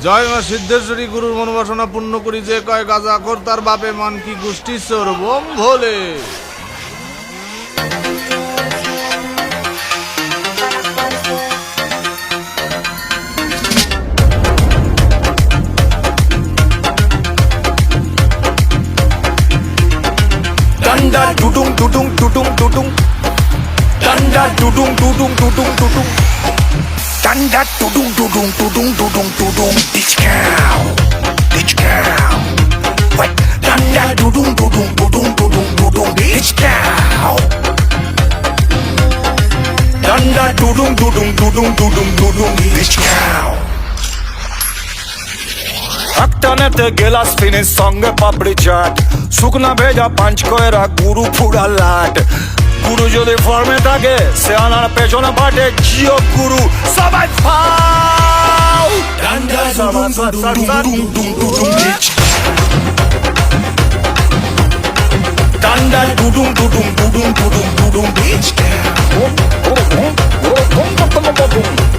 জয় মা সিদ্ধেশ্বরী, গুরুর মনোবাসনা পূর্ণ করি, যে কয় গাজা কর তার বাপে মান কি গোষ্ঠী চোর bomb Bhole. Danda dudung dudung dudung dudung. Danda dudung dudung dudung dudung. Danda dudung dudung dudung dudung dudung. Bitch cow, bitch cow. What? Danda dudung dudung dudung dudung dudung. Bitch cow. Danda dudung dudung dudung dudung dudung. Bitch cow. একটানেতে গেলাস finish সঙ্গে পাপড়ি চাট, শুকনা ভেজা পাঁচ কয়রা গুরু ফুরা লাট। গুরু যদি ফর্মে থাকে সে আনার পেছনে পাটে জিও গুরু সবাই ফাও। ডান্ডা ডুডুং ডুডুং ডুডুং ডুডুং বিচ। ডান্ডা ডুডুং ডুডুং ডুডুং ডুডুং ডুডুং বিচ।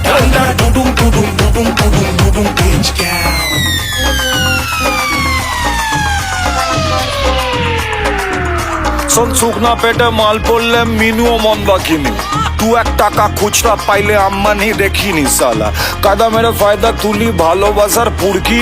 ডান্ডা ডুডুং ডুডুং ডুডুং ডুডুং ডুডুং বিচ। শুকনা পেটে মাল পড়লে মিনুও মন বাকিনি। তু এক টাকা খুচরা পাইলে আম্মানি দেখিনি সালা। কাদা মেরে ফায়দা তুলি ভালোবাসার পুরকি।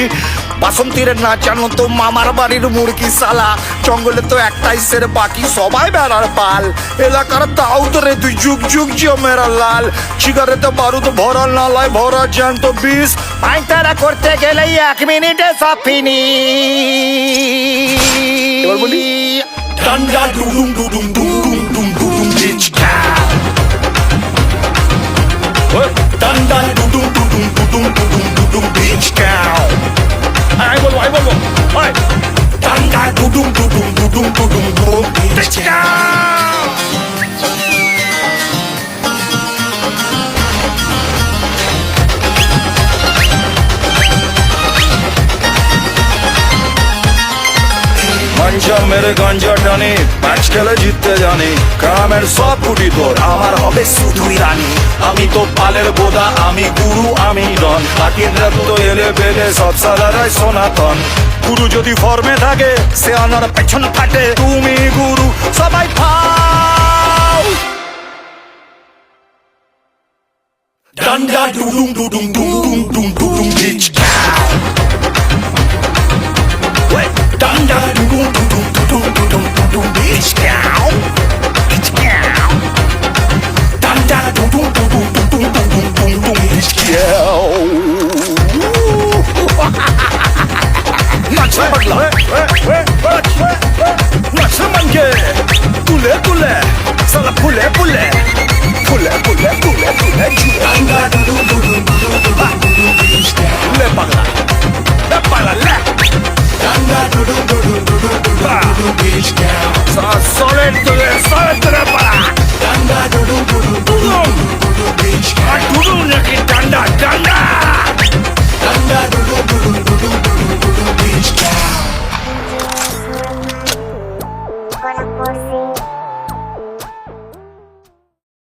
বাসন্তীরে না জানো তো মামার বাড়ির মুরগি সালা। জঙ্গলে তো একটাই সের, বাকি সবাই বেড়ার পাল। এলাকার দাউদ রে তুই যুগ যুগ জমেরা লাল। সিগারেতে বারুদ ভরা, নালায় ভরা জ্যান্ত বিষ। পাইতারা করতে গেলে 1 মিনিটে সব ফিনি। এবার বলি Danda dudung dudung dudung dudung dudung bitch cow. Danda dudung dudung dudung dudung dudung bitch cow. I will. Hey. Danda dudung dudung dudung dudung dudung bitch cow. গাঞ্জা মেরে গাঞ্জা টানি, ম্যাচ খেলে জিততে জানি। গ্রামের সব কুটি তোর, আমার হবে শুধুই রানী। আমি তো পালের বোদা, আমি গুরু, আমি ডন। বাকিরা তো এলে বেলে সব সালারাই সনাতন। গুরু যদি ফর্মে থাকে সে আনার পেছন ফাটে। তুমি গুরু সবাই ফাও। ডান্ডা ডুডুং ডুডুং ডুডুং ডুডুং ডুডুং beach cow. Danda dudung dudung dudung dudung dudung bitch cow. Bitch cow. Danda dudung dudung dudung dudung dudung bitch cow. Nacha bagla. Nacha mange. Tule tule. Sala pule pule. Pule pule pule pule. Danda dudung dudung dudung dudung dudung bitch cow. Le bagla. Le bagla le. Danda dudung dudung dudung dudung dudung bitch cow. Solid to the para. Danda dudung dudung dudung dudung bitch cow. Dudung lagi danda.